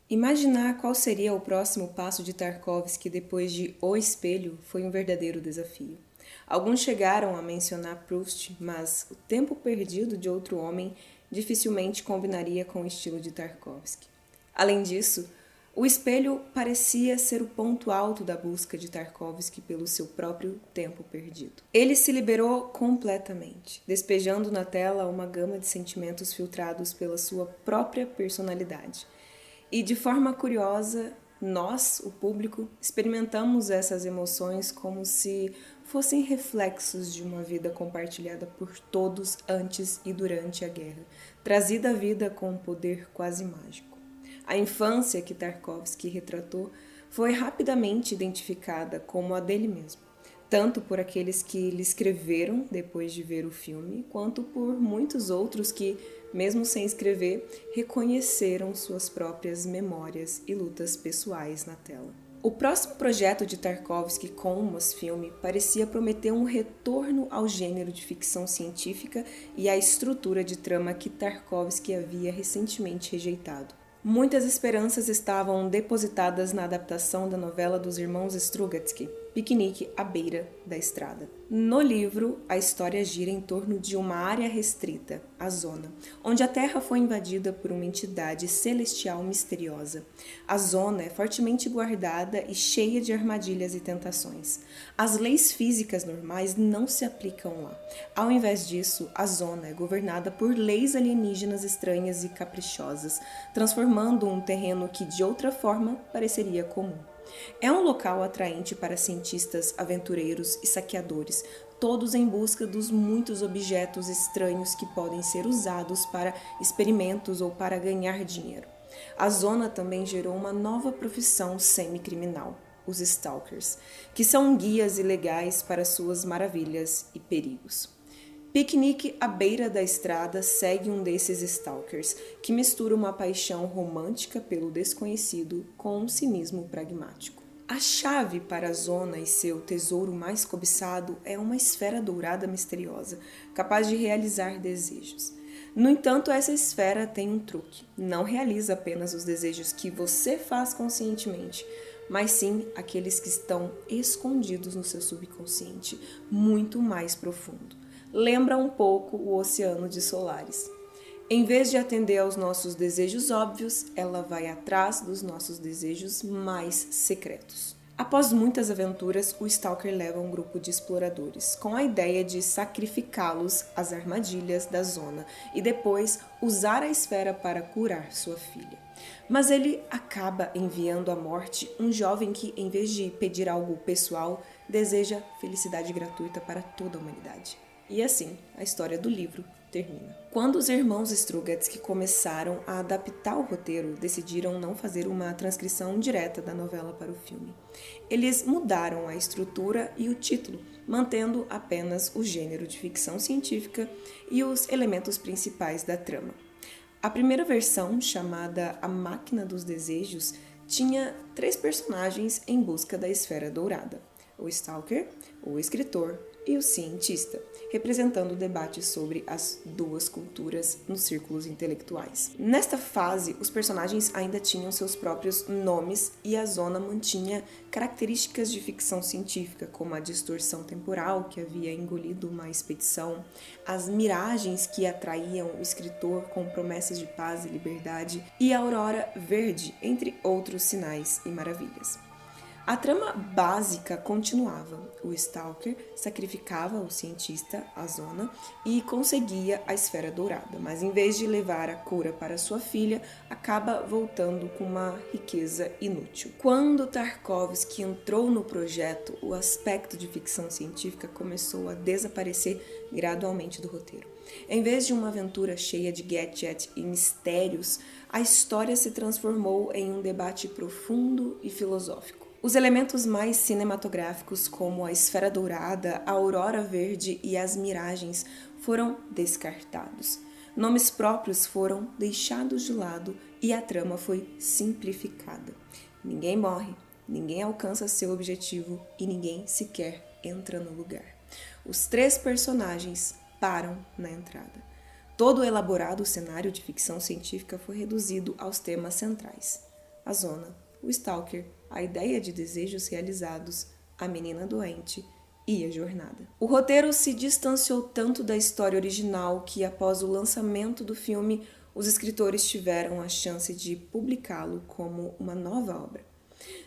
Imaginar qual seria o próximo passo de Tarkovsky depois de O Espelho foi um verdadeiro desafio. Alguns chegaram a mencionar Proust, mas o tempo perdido de outro homem dificilmente combinaria com o estilo de Tarkovsky. Além disso, O Espelho parecia ser o ponto alto da busca de Tarkovsky pelo seu próprio tempo perdido. Ele se liberou completamente, despejando na tela uma gama de sentimentos filtrados pela sua própria personalidade. E de forma curiosa, nós, o público, experimentamos essas emoções como se fossem reflexos de uma vida compartilhada por todos antes e durante a guerra, trazida à vida com um poder quase mágico. A infância que Tarkovsky retratou foi rapidamente identificada como a dele mesmo, tanto por aqueles que lhe escreveram depois de ver o filme, quanto por muitos outros que, mesmo sem escrever, reconheceram suas próprias memórias e lutas pessoais na tela. O próximo projeto de Tarkovsky com o Mosfilme parecia prometer um retorno ao gênero de ficção científica e à estrutura de trama que Tarkovsky havia recentemente rejeitado. Muitas esperanças estavam depositadas na adaptação da novela dos irmãos Strugatsky, Piquenique à Beira da Estrada. No livro, a história gira em torno de uma área restrita, a Zona, onde a Terra foi invadida por uma entidade celestial misteriosa. A Zona é fortemente guardada e cheia de armadilhas e tentações. As leis físicas normais não se aplicam lá. Ao invés disso, a Zona é governada por leis alienígenas estranhas e caprichosas, transformando um terreno que de outra forma pareceria comum. É um local atraente para cientistas, aventureiros e saqueadores, todos em busca dos muitos objetos estranhos que podem ser usados para experimentos ou para ganhar dinheiro. A Zona também gerou uma nova profissão semi-criminal, os Stalkers, que são guias ilegais para suas maravilhas e perigos. Piquenique à Beira da Estrada segue um desses stalkers, que mistura uma paixão romântica pelo desconhecido com um cinismo pragmático. A chave para a Zona e seu tesouro mais cobiçado é uma esfera dourada misteriosa, capaz de realizar desejos. No entanto, essa esfera tem um truque. Não realiza apenas os desejos que você faz conscientemente, mas sim aqueles que estão escondidos no seu subconsciente, muito mais profundo. Lembra um pouco o Oceano de Solaris. Em vez de atender aos nossos desejos óbvios, ela vai atrás dos nossos desejos mais secretos. Após muitas aventuras, o Stalker leva um grupo de exploradores, com a ideia de sacrificá-los às armadilhas da Zona e depois usar a esfera para curar sua filha. Mas ele acaba enviando à morte um jovem que, em vez de pedir algo pessoal, deseja felicidade gratuita para toda a humanidade. E assim, a história do livro termina. Quando os irmãos Strugatsky começaram a adaptar o roteiro, decidiram não fazer uma transcrição direta da novela para o filme. Eles mudaram a estrutura e o título, mantendo apenas o gênero de ficção científica e os elementos principais da trama. A primeira versão, chamada A Máquina dos Desejos, tinha 3 personagens em busca da esfera dourada: o Stalker, o escritor e o cientista, representando o debate sobre as duas culturas nos círculos intelectuais. Nesta fase, os personagens ainda tinham seus próprios nomes e a Zona mantinha características de ficção científica, como a distorção temporal que havia engolido uma expedição, as miragens que atraíam o escritor com promessas de paz e liberdade e a aurora verde, entre outros sinais e maravilhas. A trama básica continuava. O Stalker sacrificava o cientista, a Zona, e conseguia a esfera dourada, mas em vez de levar a cura para sua filha, acaba voltando com uma riqueza inútil. Quando Tarkovsky entrou no projeto, o aspecto de ficção científica começou a desaparecer gradualmente do roteiro. Em vez de uma aventura cheia de gadgets e mistérios, a história se transformou em um debate profundo e filosófico. Os elementos mais cinematográficos, como a esfera dourada, a aurora verde e as miragens, foram descartados. Nomes próprios foram deixados de lado e a trama foi simplificada. Ninguém morre, ninguém alcança seu objetivo e ninguém sequer entra no lugar. Os 3 personagens param na entrada. Todo o elaborado cenário de ficção científica foi reduzido aos temas centrais: a zona, o stalker, a ideia de desejos realizados, a menina doente e a jornada. O roteiro se distanciou tanto da história original que, após o lançamento do filme, os escritores tiveram a chance de publicá-lo como uma nova obra.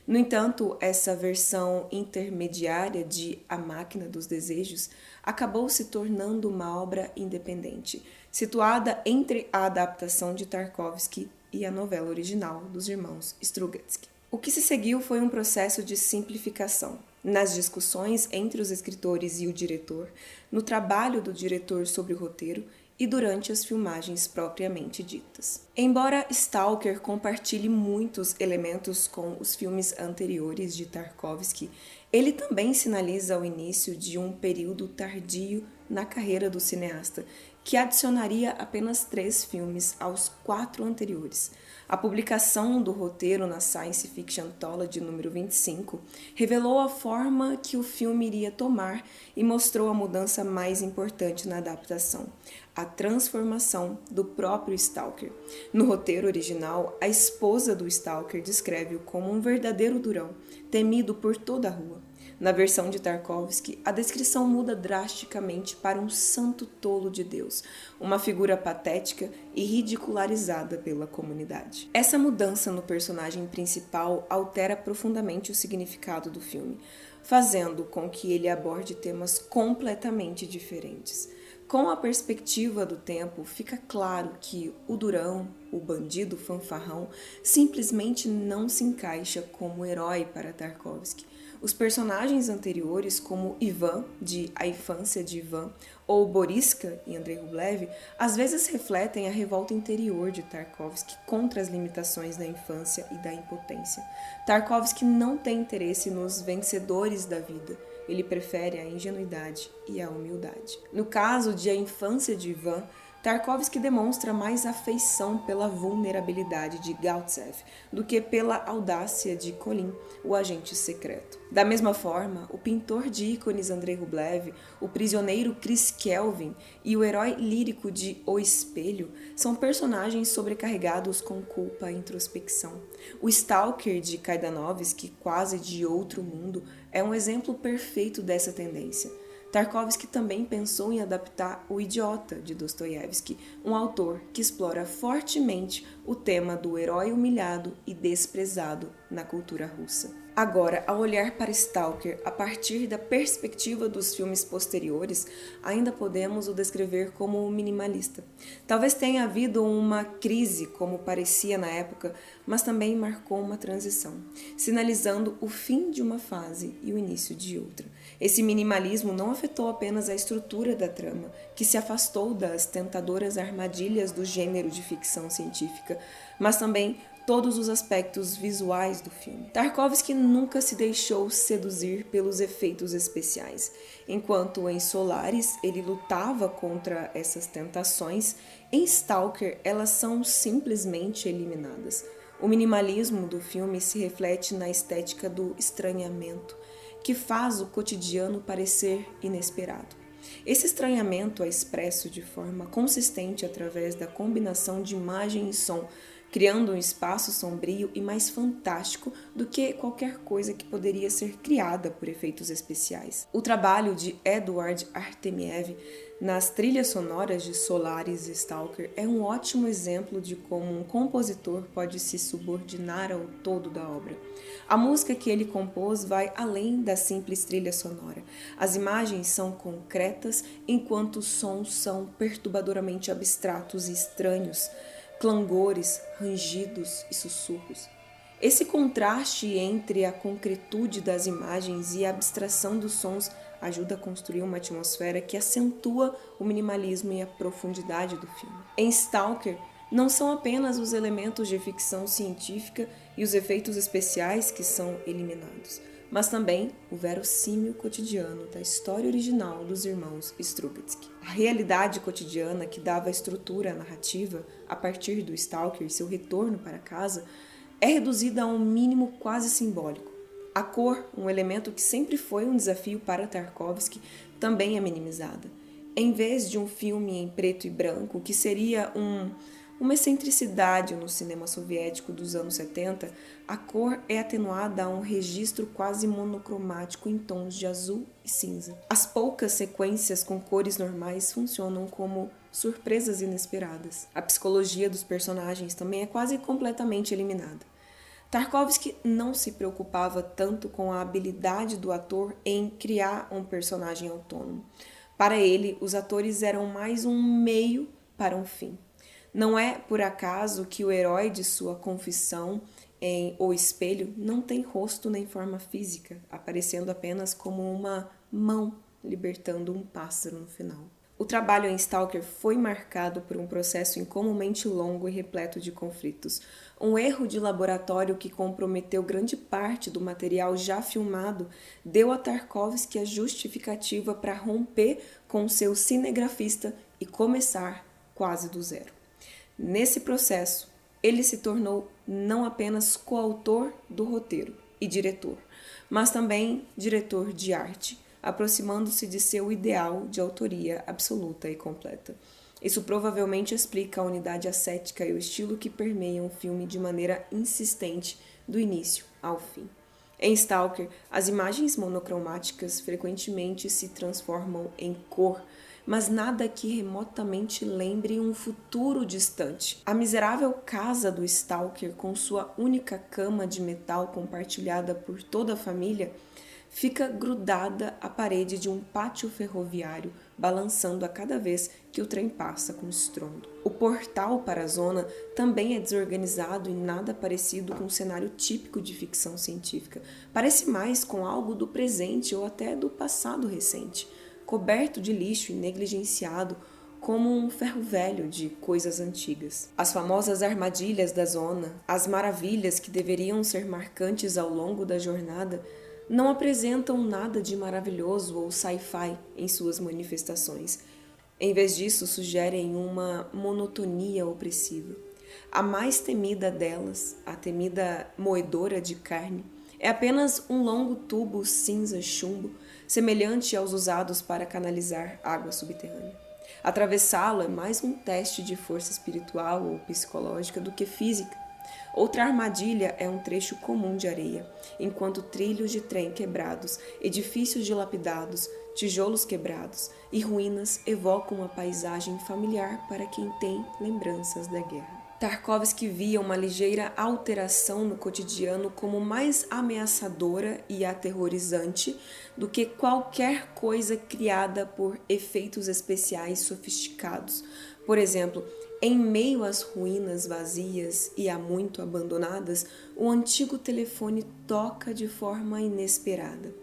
No entanto, essa versão intermediária de A Máquina dos Desejos acabou se tornando uma obra independente, situada entre a adaptação de Tarkovsky e a novela original dos irmãos Strugatsky. O que se seguiu foi um processo de simplificação. Nas discussões entre os escritores e o diretor, no trabalho do diretor sobre o roteiro e durante as filmagens propriamente ditas. Embora Stalker compartilhe muitos elementos com os filmes anteriores de Tarkovsky, ele também sinaliza o início de um período tardio na carreira do cineasta, que adicionaria apenas 3 filmes aos 4 anteriores. A publicação do roteiro na Science Fiction Anthology número 25 revelou a forma que o filme iria tomar e mostrou a mudança mais importante na adaptação, a transformação do próprio Stalker. No roteiro original, a esposa do Stalker descreve-o como um verdadeiro durão, temido por toda a rua. Na versão de Tarkovsky, a descrição muda drasticamente para um santo tolo de Deus, uma figura patética e ridicularizada pela comunidade. Essa mudança no personagem principal altera profundamente o significado do filme, fazendo com que ele aborde temas completamente diferentes. Com a perspectiva do tempo, fica claro que o durão, o bandido fanfarrão, simplesmente não se encaixa como herói para Tarkovsky. Os personagens anteriores, como Ivan, de A Infância de Ivan, ou Boriska, em Andrei Rublev, às vezes refletem a revolta interior de Tarkovsky contra as limitações da infância e da impotência. Tarkovsky não tem interesse nos vencedores da vida. Ele prefere a ingenuidade e a humildade. No caso de A Infância de Ivan, Tarkovsky demonstra mais afeição pela vulnerabilidade de Gautsev do que pela audácia de Colin, o agente secreto. Da mesma forma, o pintor de ícones Andrei Rublev, o prisioneiro Chris Kelvin e o herói lírico de O Espelho são personagens sobrecarregados com culpa e introspecção. O Stalker de Kaidanovsky, quase de outro mundo, é um exemplo perfeito dessa tendência. Tarkovsky também pensou em adaptar O Idiota, de Dostoiévski, um autor que explora fortemente o tema do herói humilhado e desprezado na cultura russa. Agora, ao olhar para Stalker a partir da perspectiva dos filmes posteriores, ainda podemos o descrever como minimalista. Talvez tenha havido uma crise, como parecia na época, mas também marcou uma transição, sinalizando o fim de uma fase e o início de outra. Esse minimalismo não afetou apenas a estrutura da trama, que se afastou das tentadoras armadilhas do gênero de ficção científica, mas também todos os aspectos visuais do filme. Tarkovsky nunca se deixou seduzir pelos efeitos especiais. Enquanto em Solaris ele lutava contra essas tentações, em Stalker elas são simplesmente eliminadas. O minimalismo do filme se reflete na estética do estranhamento, que faz o cotidiano parecer inesperado. Esse estranhamento é expresso de forma consistente através da combinação de imagem e som, criando um espaço sombrio e mais fantástico do que qualquer coisa que poderia ser criada por efeitos especiais. O trabalho de Eduard Artemiev nas trilhas sonoras de Solaris e Stalker é um ótimo exemplo de como um compositor pode se subordinar ao todo da obra. A música que ele compôs vai além da simples trilha sonora. As imagens são concretas, enquanto os sons são perturbadoramente abstratos e estranhos, clangores, rangidos e sussurros. Esse contraste entre a concretude das imagens e a abstração dos sons ajuda a construir uma atmosfera que acentua o minimalismo e a profundidade do filme. Em Stalker, não são apenas os elementos de ficção científica e os efeitos especiais que são eliminados, mas também o verossímil cotidiano da história original dos irmãos Strugatsky. A realidade cotidiana que dava estrutura à narrativa a partir do Stalker e seu retorno para casa é reduzida a um mínimo quase simbólico. A cor, um elemento que sempre foi um desafio para Tarkovsky, também é minimizada. Em vez de um filme em preto e branco, que seria uma excentricidade no cinema soviético dos anos 70, a cor é atenuada a um registro quase monocromático em tons de azul e cinza. As poucas sequências com cores normais funcionam como surpresas inesperadas. A psicologia dos personagens também é quase completamente eliminada. Tarkovsky não se preocupava tanto com a habilidade do ator em criar um personagem autônomo. Para ele, os atores eram mais um meio para um fim. Não é por acaso que o herói de sua confissão em O Espelho não tem rosto nem forma física, aparecendo apenas como uma mão libertando um pássaro no final. O trabalho em Stalker foi marcado por um processo incomumente longo e repleto de conflitos. Um erro de laboratório que comprometeu grande parte do material já filmado deu a Tarkovsky a justificativa para romper com seu cinegrafista e começar quase do zero. Nesse processo, ele se tornou não apenas coautor do roteiro e diretor, mas também diretor de arte, aproximando-se de seu ideal de autoria absoluta e completa. Isso provavelmente explica a unidade ascética e o estilo que permeiam o filme de maneira insistente do início ao fim. Em Stalker, as imagens monocromáticas frequentemente se transformam em cor, mas nada que remotamente lembre um futuro distante. A miserável casa do Stalker, com sua única cama de metal compartilhada por toda a família, fica grudada à parede de um pátio ferroviário, balançando a cada vez que o trem passa com estrondo. O portal para a zona também é desorganizado e nada parecido com um cenário típico de ficção científica. Parece mais com algo do presente ou até do passado recente, coberto de lixo e negligenciado como um ferro velho de coisas antigas. As famosas armadilhas da zona, as maravilhas que deveriam ser marcantes ao longo da jornada, não apresentam nada de maravilhoso ou sci-fi em suas manifestações. Em vez disso, sugerem uma monotonia opressiva. A mais temida delas, a temida moedora de carne, é apenas um longo tubo cinza-chumbo, semelhante aos usados para canalizar água subterrânea. Atravessá-lo é mais um teste de força espiritual ou psicológica do que física. Outra armadilha é um trecho comum de areia, enquanto trilhos de trem quebrados, edifícios dilapidados, tijolos quebrados e ruínas evocam uma paisagem familiar para quem tem lembranças da guerra. Tarkovsky via uma ligeira alteração no cotidiano como mais ameaçadora e aterrorizante do que qualquer coisa criada por efeitos especiais sofisticados. Por exemplo, em meio às ruínas vazias e há muito abandonadas, o antigo telefone toca de forma inesperada.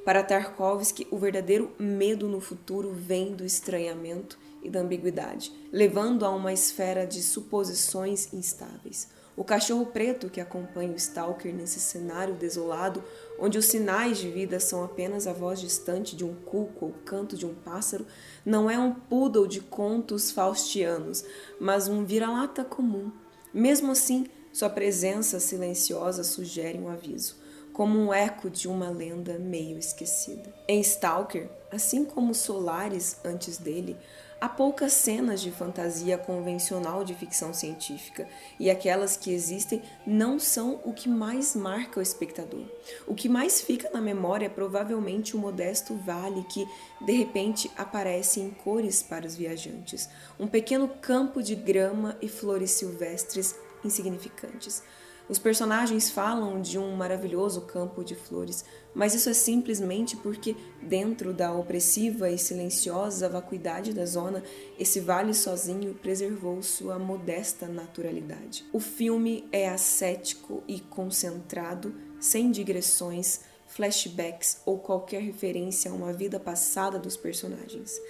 Para Tarkovsky, o verdadeiro medo no futuro vem do estranhamento e da ambiguidade, levando a uma esfera de suposições instáveis. O cachorro preto que acompanha o Stalker nesse cenário desolado, onde os sinais de vida são apenas a voz distante de um cuco ou o canto de um pássaro, não é um poodle de contos faustianos, mas um vira-lata comum. Mesmo assim, sua presença silenciosa sugere um aviso, como um eco de uma lenda meio esquecida. Em Stalker, assim como Solaris antes dele, há poucas cenas de fantasia convencional de ficção científica, e aquelas que existem não são o que mais marca o espectador. O que mais fica na memória é provavelmente o modesto vale que, de repente, aparece em cores para os viajantes, um pequeno campo de grama e flores silvestres insignificantes. Os personagens falam de um maravilhoso campo de flores, mas isso é simplesmente porque, dentro da opressiva e silenciosa vacuidade da zona, esse vale sozinho preservou sua modesta naturalidade. O filme é ascético e concentrado, sem digressões, flashbacks ou qualquer referência a uma vida passada dos personagens.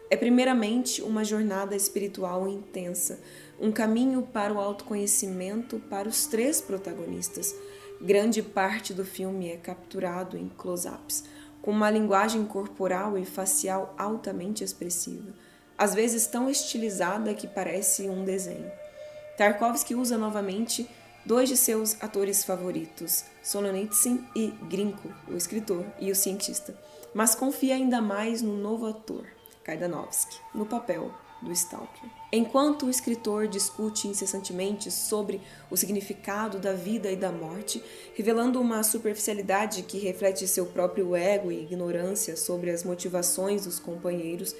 É primeiramente uma jornada espiritual intensa, um caminho para o autoconhecimento para os três protagonistas. Grande parte do filme é capturado em close-ups, com uma linguagem corporal e facial altamente expressiva, às vezes tão estilizada que parece um desenho. Tarkovsky usa novamente dois de seus atores favoritos, Solzhenitsyn e Grinko, o escritor e o cientista, mas confia ainda mais no novo ator, Kaidanovsky, no papel do Stalker. Enquanto o escritor discute incessantemente sobre o significado da vida e da morte, revelando uma superficialidade que reflete seu próprio ego e ignorância sobre as motivações dos companheiros,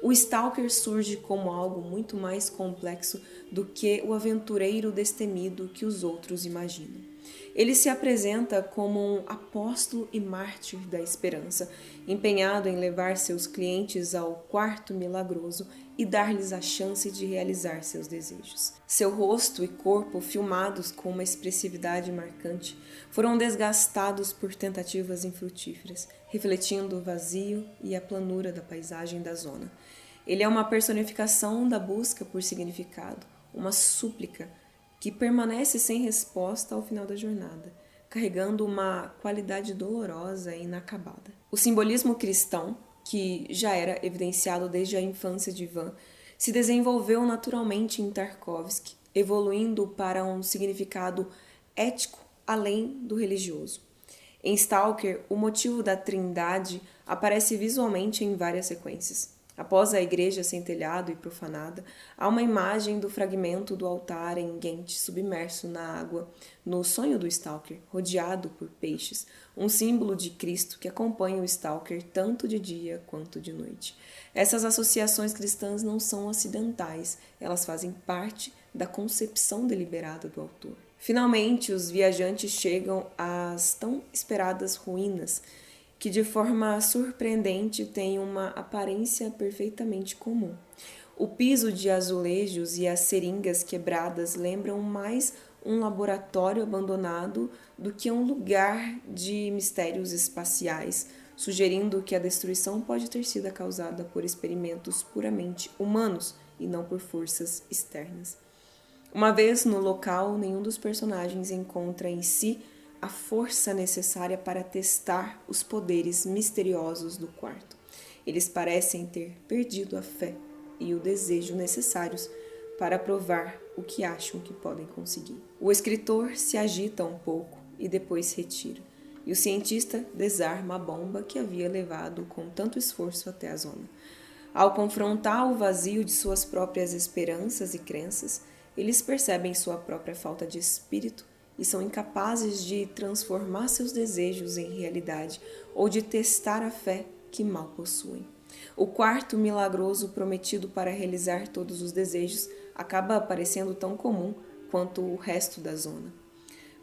o Stalker surge como algo muito mais complexo do que o aventureiro destemido que os outros imaginam. Ele se apresenta como um apóstolo e mártir da esperança, empenhado em levar seus clientes ao quarto milagroso e dar-lhes a chance de realizar seus desejos. Seu rosto e corpo, filmados com uma expressividade marcante, foram desgastados por tentativas infrutíferas, refletindo o vazio e a planura da paisagem da zona. Ele é uma personificação da busca por significado, uma súplica que permanece sem resposta ao final da jornada, carregando uma qualidade dolorosa e inacabada. O simbolismo cristão, que já era evidenciado desde a infância de Ivan, se desenvolveu naturalmente em Tarkovsky, evoluindo para um significado ético além do religioso. Em Stalker, o motivo da Trindade aparece visualmente em várias sequências. Após a igreja sem telhado e profanada, há uma imagem do fragmento do altar em Ghent submerso na água, no sonho do Stalker, rodeado por peixes, um símbolo de Cristo que acompanha o Stalker tanto de dia quanto de noite. Essas associações cristãs não são acidentais, elas fazem parte da concepção deliberada do autor. Finalmente, os viajantes chegam às tão esperadas ruínas, que de forma surpreendente tem uma aparência perfeitamente comum. O piso de azulejos e as seringas quebradas lembram mais um laboratório abandonado do que um lugar de mistérios espaciais, sugerindo que a destruição pode ter sido causada por experimentos puramente humanos e não por forças externas. Uma vez no local, nenhum dos personagens encontra em si a força necessária para testar os poderes misteriosos do quarto. Eles parecem ter perdido a fé e o desejo necessários para provar o que acham que podem conseguir. O escritor se agita um pouco e depois se retira, e o cientista desarma a bomba que havia levado com tanto esforço até a zona. Ao confrontar o vazio de suas próprias esperanças e crenças, eles percebem sua própria falta de espírito e são incapazes de transformar seus desejos em realidade ou de testar a fé que mal possuem. O quarto milagroso prometido para realizar todos os desejos acaba parecendo tão comum quanto o resto da zona.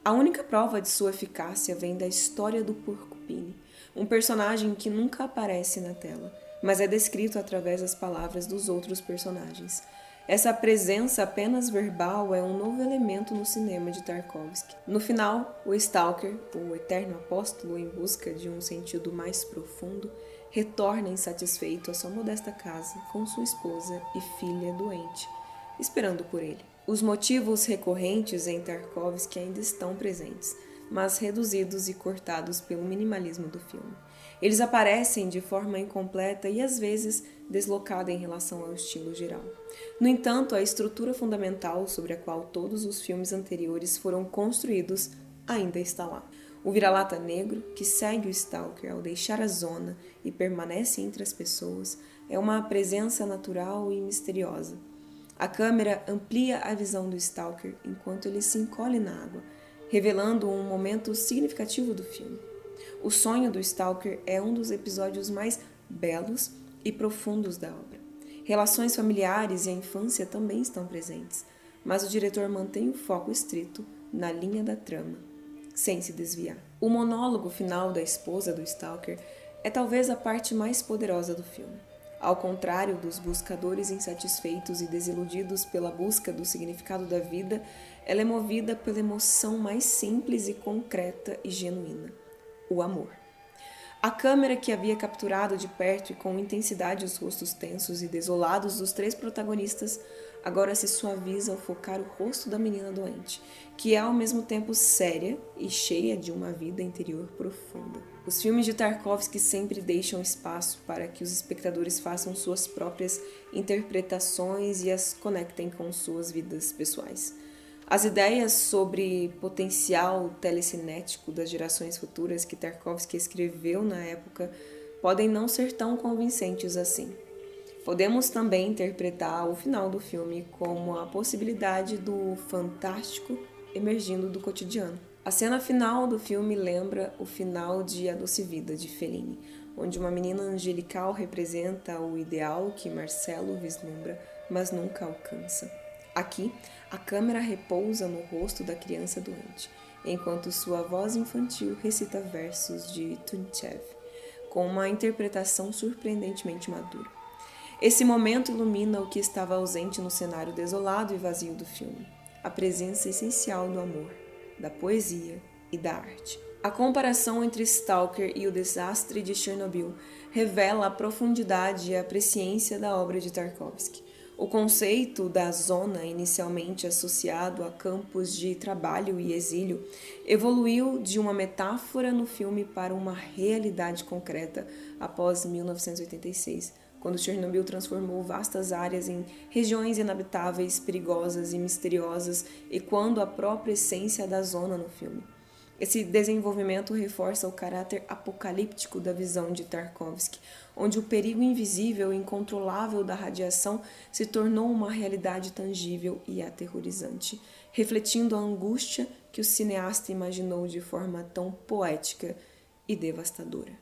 A única prova de sua eficácia vem da história do Porcupine, um personagem que nunca aparece na tela, mas é descrito através das palavras dos outros personagens. Essa presença apenas verbal é um novo elemento no cinema de Tarkovsky. No final, o Stalker, o eterno apóstolo em busca de um sentido mais profundo, retorna insatisfeito à sua modesta casa com sua esposa e filha doente, esperando por ele. Os motivos recorrentes em Tarkovsky ainda estão presentes, mas reduzidos e cortados pelo minimalismo do filme. Eles aparecem de forma incompleta e às vezes deslocada em relação ao estilo geral. No entanto, a estrutura fundamental sobre a qual todos os filmes anteriores foram construídos ainda está lá. O vira-lata negro, que segue o Stalker ao deixar a zona e permanece entre as pessoas, é uma presença natural e misteriosa. A câmera amplia a visão do Stalker enquanto ele se encolhe na água, revelando um momento significativo do filme. O sonho do Stalker é um dos episódios mais belos e profundos da obra. Relações familiares e a infância também estão presentes, mas o diretor mantém o foco estrito na linha da trama, sem se desviar. O monólogo final da esposa do Stalker é talvez a parte mais poderosa do filme. Ao contrário dos buscadores insatisfeitos e desiludidos pela busca do significado da vida, ela é movida pela emoção mais simples e concreta e genuína: o amor. A câmera, que havia capturado de perto e com intensidade os rostos tensos e desolados dos três protagonistas, agora se suaviza ao focar o rosto da menina doente, que é ao mesmo tempo séria e cheia de uma vida interior profunda. Os filmes de Tarkovsky sempre deixam espaço para que os espectadores façam suas próprias interpretações e as conectem com suas vidas pessoais. As ideias sobre potencial telecinético das gerações futuras que Tarkovsky escreveu na época podem não ser tão convincentes assim. Podemos também interpretar o final do filme como a possibilidade do fantástico emergindo do cotidiano. A cena final do filme lembra o final de A Doce Vida, de Fellini, onde uma menina angelical representa o ideal que Marcelo vislumbra, mas nunca alcança. Aqui, a câmera repousa no rosto da criança doente, enquanto sua voz infantil recita versos de Tunchev, com uma interpretação surpreendentemente madura. Esse momento ilumina o que estava ausente no cenário desolado e vazio do filme, a presença essencial do amor, da poesia e da arte. A comparação entre Stalker e o desastre de Chernobyl revela a profundidade e a presciência da obra de Tarkovsky. O conceito da zona, inicialmente associado a campos de trabalho e exílio, evoluiu de uma metáfora no filme para uma realidade concreta após 1986, quando Chernobyl transformou vastas áreas em regiões inabitáveis, perigosas e misteriosas, e quando a própria essência da zona no filme. Esse desenvolvimento reforça o caráter apocalíptico da visão de Tarkovsky, onde o perigo invisível e incontrolável da radiação se tornou uma realidade tangível e aterrorizante, refletindo a angústia que o cineasta imaginou de forma tão poética e devastadora.